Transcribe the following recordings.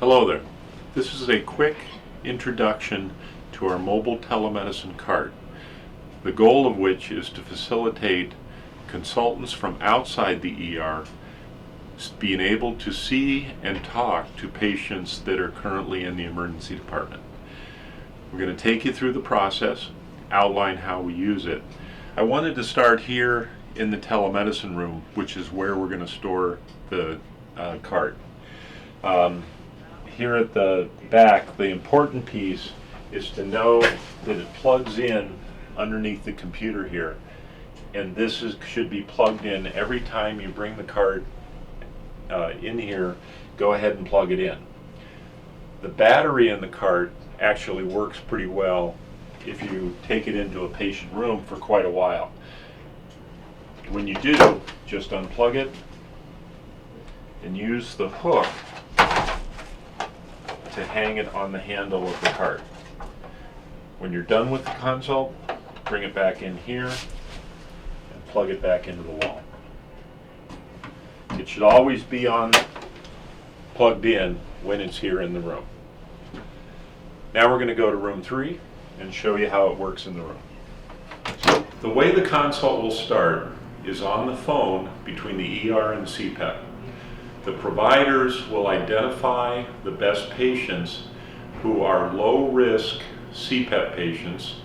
Hello there. This is a quick introduction to our mobile telemedicine cart, the goal of which is to facilitate consultants from outside the ER being able to see and talk to patients that are currently in the emergency department. We're going to take you through the process, outline how we use it. I wanted to start here in the telemedicine room, which is where we're going to store the cart. Here at the back, the important piece is to know that it plugs in underneath the computer here, and this should be plugged in every time you bring the cart in here. Go ahead and plug it in. The battery in the cart actually works pretty well if you take it into a patient room for quite a while. When you do, just unplug it and use the hook to hang it on the handle of the cart. When you're done with the consult, bring it back in here and plug it back into the wall. It should always be plugged in when it's here in the room. Now we're going to go to room 3 and show you how it works in the room. The way the consult will start is on the phone between the ER and CPEP. The providers will identify the best patients who are low-risk CPEP patients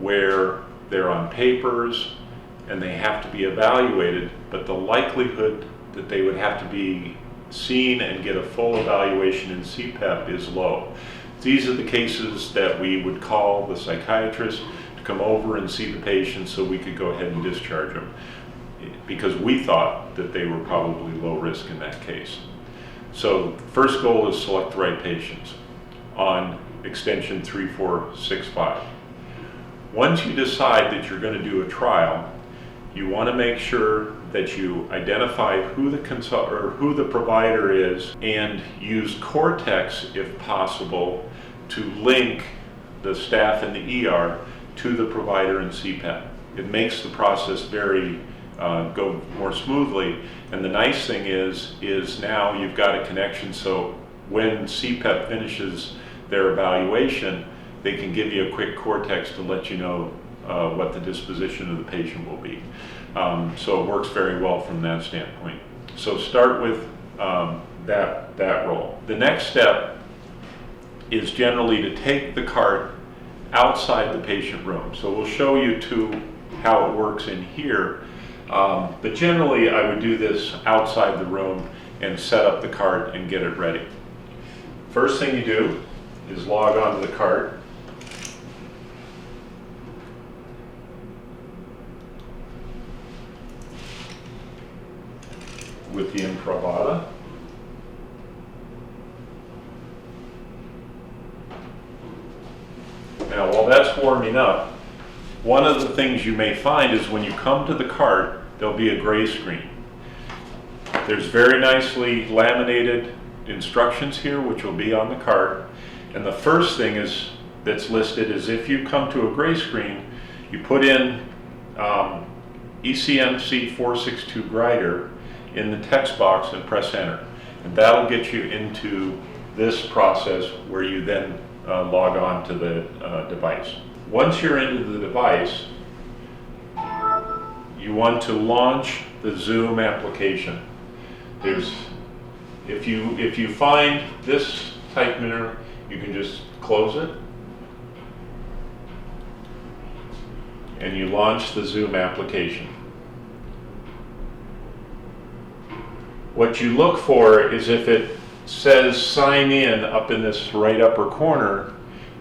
where they're on papers and they have to be evaluated, but the likelihood that they would have to be seen and get a full evaluation in CPEP is low. These are the cases that we would call the psychiatrist to come over and see the patient so we could go ahead and discharge them, because we thought that they were probably low risk in that case. So the first goal is select the right patients on extension 3465. Once you decide that you're going to do a trial, you want to make sure that you identify who the provider is and use Cortex, if possible, to link the staff in the ER to the provider in CPEP. It makes the process go more smoothly, and the nice thing is now you've got a connection, so when CPEP finishes their evaluation, they can give you a quick Cortex to let you know what the disposition of the patient will be. So it works very well from that standpoint. So start with that role. The next step is generally to take the cart outside the patient room. So we'll show you how it works in here. But generally I would do this outside the room and set up the cart and get it ready. First thing you do is log on to the cart. With the Impravata. Now while that's warming up, one of the things you may find is when you come to the cart, there'll be a gray screen. There's very nicely laminated instructions here, which will be on the cart. And the first thing that's listed is if you come to a gray screen, you put in ECMC 462 Grider in the text box and press enter. And that'll get you into this process where you then log on to the device. Once you're into the device, you want to launch the Zoom application. If you find this type mirror, you can just close it and you launch the Zoom application. What you look for is if it says sign in up in this right upper corner,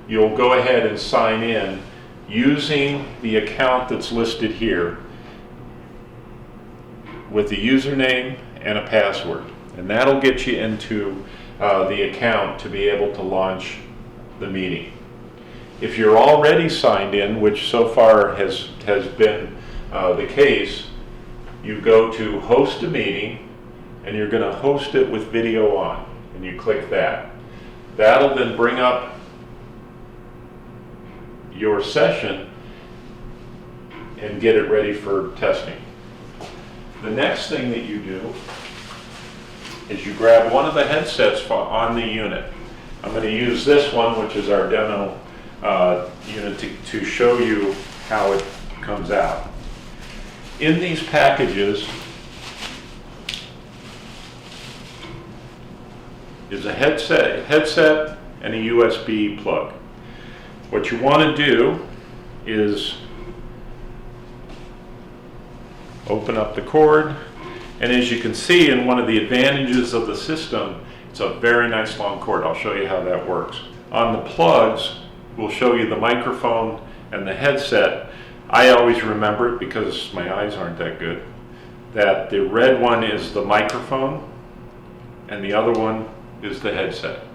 you'll go ahead and sign in using the account that's listed here with the username and a password. And that'll get you into the account to be able to launch the meeting. If you're already signed in, which so far has been the case, you go to host a meeting and you're going to host it with video on, and you click that. That'll then bring up your session and get it ready for testing. The next thing that you do is you grab one of the headsets on the unit. I'm going to use this one, which is our demo unit, to show you how it comes out. In these packages is a headset and a USB plug. What you want to do is open up the cord, and as you can see, in one of the advantages of the system, it's a very nice long cord. I'll show you how that works. On the plugs, we'll show you the microphone and the headset. I always remember it because my eyes aren't that good, that the red one is the microphone and the other one is the headset.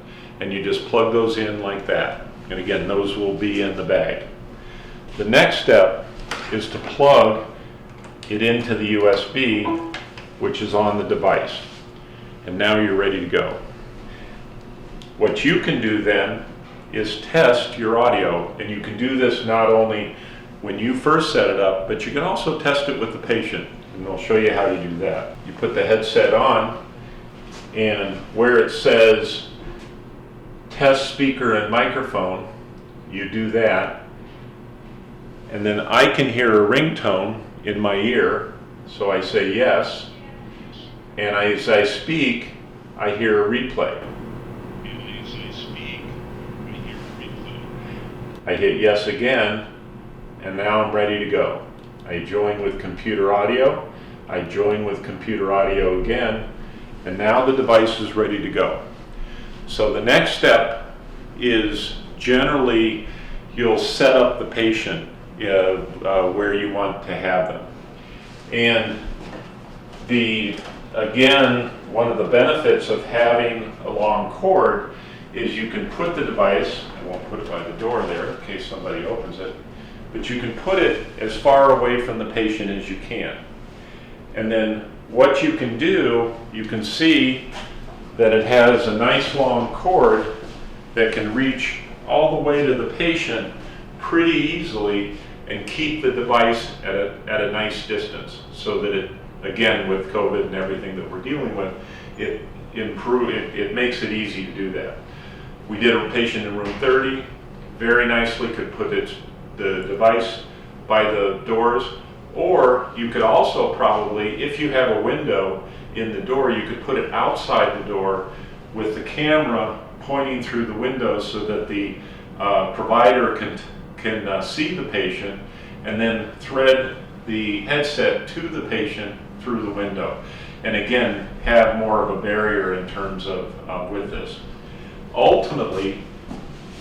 And you just plug those in like that. And again, those will be in the bag. The next step is to plug it into the USB, which is on the device. And now you're ready to go. What you can do then is test your audio, and you can do this not only when you first set it up, but you can also test it with the patient, and I'll show you how to do that. You put the headset on, and where it says test speaker and microphone, you do that, and then I can hear a ringtone in my ear, so I say yes, and as I speak, I hear a replay. I hit yes again, and now I'm ready to go. I join with computer audio, I join with computer audio again, and now the device is ready to go. So the next step is generally you'll set up the patient where you want to have them. And again, one of the benefits of having a long cord is you can put the device, I won't put it by the door there in case somebody opens it, but you can put it as far away from the patient as you can. And then what you can do, you can see that it has a nice long cord that can reach all the way to the patient pretty easily and keep the device at a nice distance, so that it, again, with COVID and everything that we're dealing with, it makes it easy to do that. We did a patient in room 30, very nicely could put the device by the doors, or you could also probably, if you have a window in the door, you could put it outside the door with the camera pointing through the window so that the provider can see the patient and then thread the headset to the patient through the window. And again, have more of a barrier in terms of with this. Ultimately,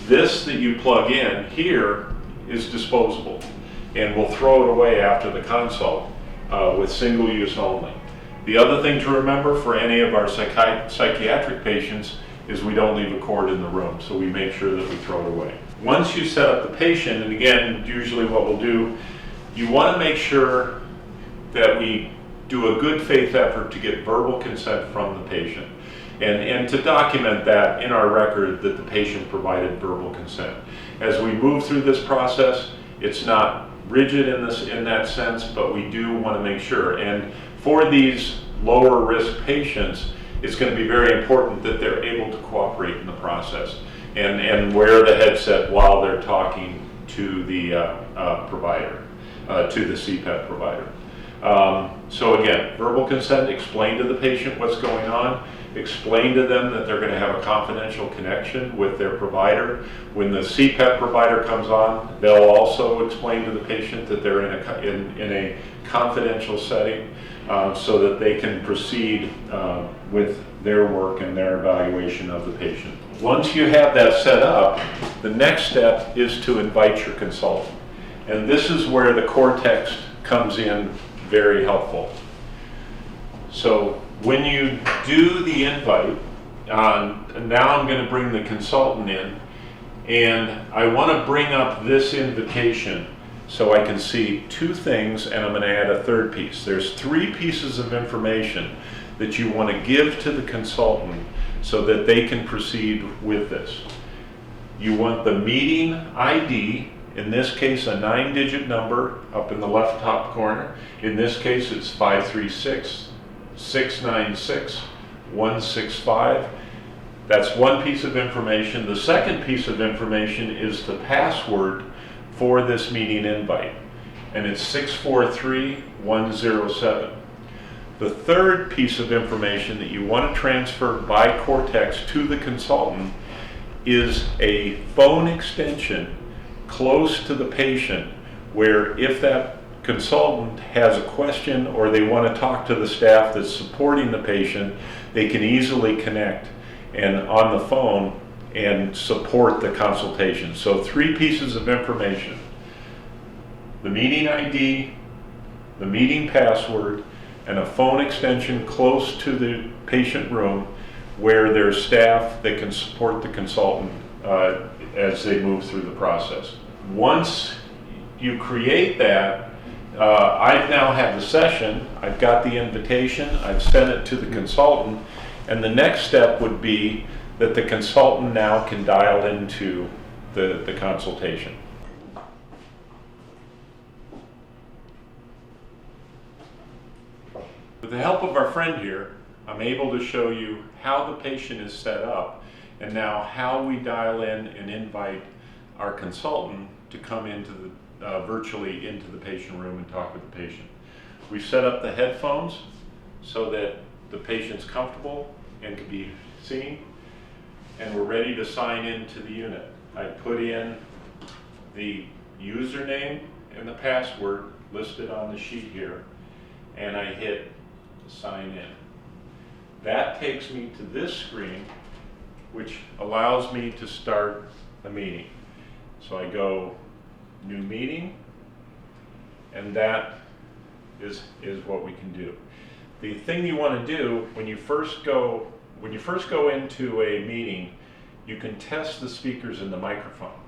this that you plug in here is disposable, and we'll throw it away after the consult with single use only. The other thing to remember for any of our psychiatric patients is we don't leave a cord in the room, so we make sure that we throw it away. Once you set up the patient, and again, usually what we'll do, you want to make sure that we do a good faith effort to get verbal consent from the patient, and to document that in our record that the patient provided verbal consent. As we move through this process, it's not rigid in that sense, but we do want to make sure. And for these lower risk patients, it's going to be very important that they're able to cooperate in the process and wear the headset while they're talking to the provider, to the CPAP provider. So again, verbal consent, explain to the patient what's going on, explain to them that they're going to have a confidential connection with their provider. When the CPAP provider comes on, they'll also explain to the patient that they're in a confidential setting so that they can proceed with their work and their evaluation of the patient. Once you have that set up, the next step is to invite your consultant. And this is where the core text comes in very helpful. So when you do the invite, now I'm going to bring the consultant in, and I want to bring up this invitation so I can see two things, and I'm going to add a third piece. There's three pieces of information that you want to give to the consultant so that they can proceed with this. You want the meeting ID, in this case a 9-digit number up in the left top corner. In this case it's 536-696-1010. 165. That's one piece of information. The second piece of information is the password for this meeting invite, and it's 643107. The third piece of information that you want to transfer by Cortex to the consultant is a phone extension close to the patient, where if that consultant has a question or they want to talk to the staff that's supporting the patient, they can easily connect and on the phone and support the consultation. So 3 pieces of information: the meeting ID, the meeting password, and a phone extension close to the patient room where there's staff that can support the consultant as they move through the process. Once you create that, I now have the session, I've got the invitation, I've sent it to the consultant, and the next step would be that the consultant now can dial into the consultation. With the help of our friend here, I'm able to show you how the patient is set up and now how we dial in and invite our consultant to come into virtually into the patient room and talk with the patient. We've set up the headphones so that the patient's comfortable and can be seen, and we're ready to sign into the unit. I put in the username and the password listed on the sheet here, and I hit sign in. That takes me to this screen, which allows me to start a meeting. So I go new meeting, and that is what we can do. The thing you want to do when you first go into a meeting, you can test the speakers in the microphone.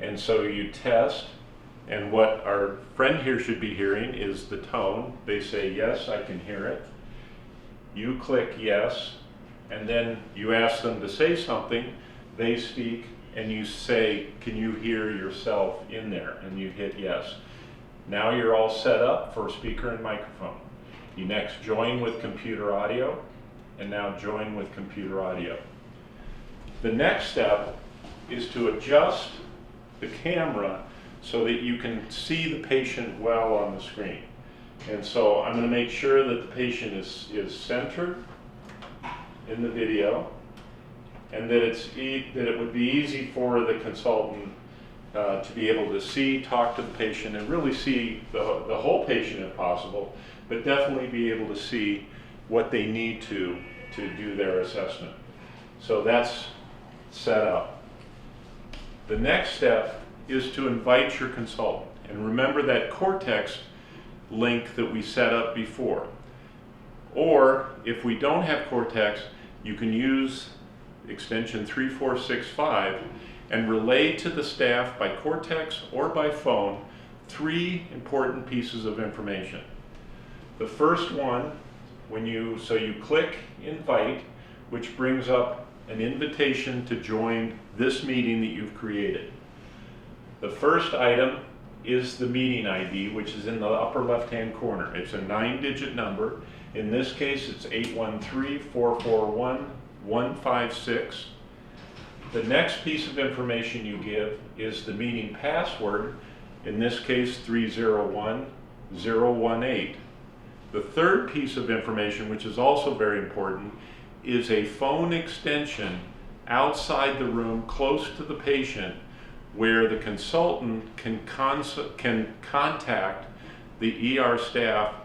And so you test, and what our friend here should be hearing is the tone. They say, yes, I can hear it. You click yes, and then you ask them to say something. They speak, and you say, can you hear yourself in there? And you hit yes. Now you're all set up for speaker and microphone. You next join with computer audio, and now join with computer audio. The next step is to adjust the camera so that you can see the patient well on the screen. And so I'm going to make sure that the patient is centered in the video, and that it would be easy for the consultant to be able to see, talk to the patient, and really see the whole patient if possible, but definitely be able to see what they need to do their assessment. So that's set up. The next step is to invite your consultant. And remember that Cortex link that we set up before. Or if we don't have Cortex, you can use extension 3465 and relay to the staff by Cortex or by phone 3 important pieces of information. The first one, you click invite, which brings up an invitation to join this meeting that you've created. The first item is the meeting ID, which is in the upper left-hand corner. It's a 9-digit number. In this case, it's 813-441-156. The next piece of information you give is the meeting password, in this case 301018. The third piece of information, which is also very important, is a phone extension outside the room close to the patient where the consultant can contact the ER staff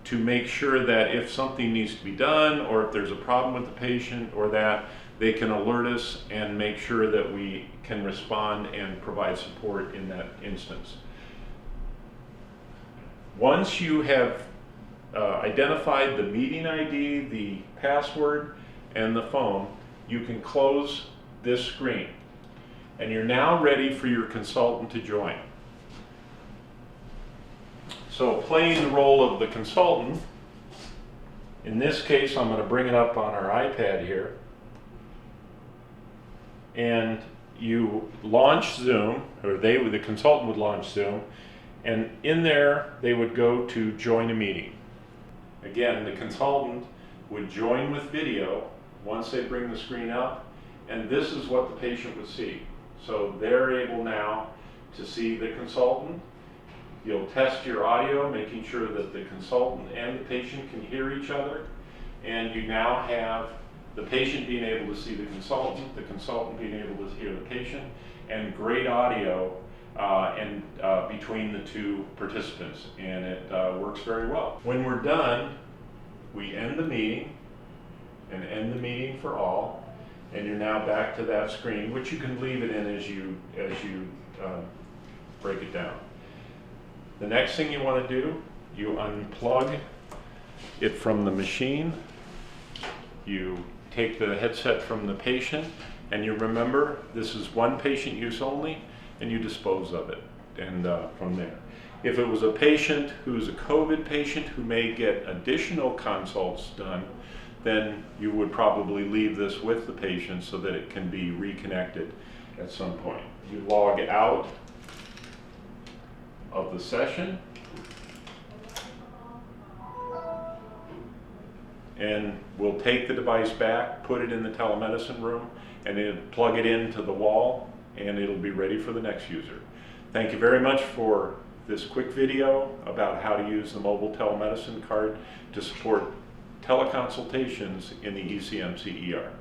to make sure that if something needs to be done or if there's a problem with the patient or that, they can alert us and make sure that we can respond and provide support in that instance. Once you have identified the meeting ID, the password, and the phone, you can close this screen. And you're now ready for your consultant to join. So playing the role of the consultant, in this case I'm going to bring it up on our iPad here, and you launch Zoom, or the consultant would launch Zoom, and in there they would go to join a meeting. Again, the consultant would join with video once they bring the screen up, and this is what the patient would see. So they're able now to see the consultant. You'll test your audio, making sure that the consultant and the patient can hear each other, and you now have the patient being able to see the consultant being able to hear the patient, and great audio between the two participants, and it works very well. When we're done, we end the meeting and end the meeting for all, and you're now back to that screen, which you can leave it in as you break it down. The next thing you want to do, you unplug it from the machine, you take the headset from the patient, and you remember this is one patient use only, and you dispose of it, and from there. If it was a patient who's a COVID patient who may get additional consults done, then you would probably leave this with the patient so that it can be reconnected at some point. You log out of the session, and we'll take the device back, put it in the telemedicine room, and then plug it into the wall, and it'll be ready for the next user. Thank you very much for this quick video about how to use the mobile telemedicine card to support teleconsultations in the ECM CER.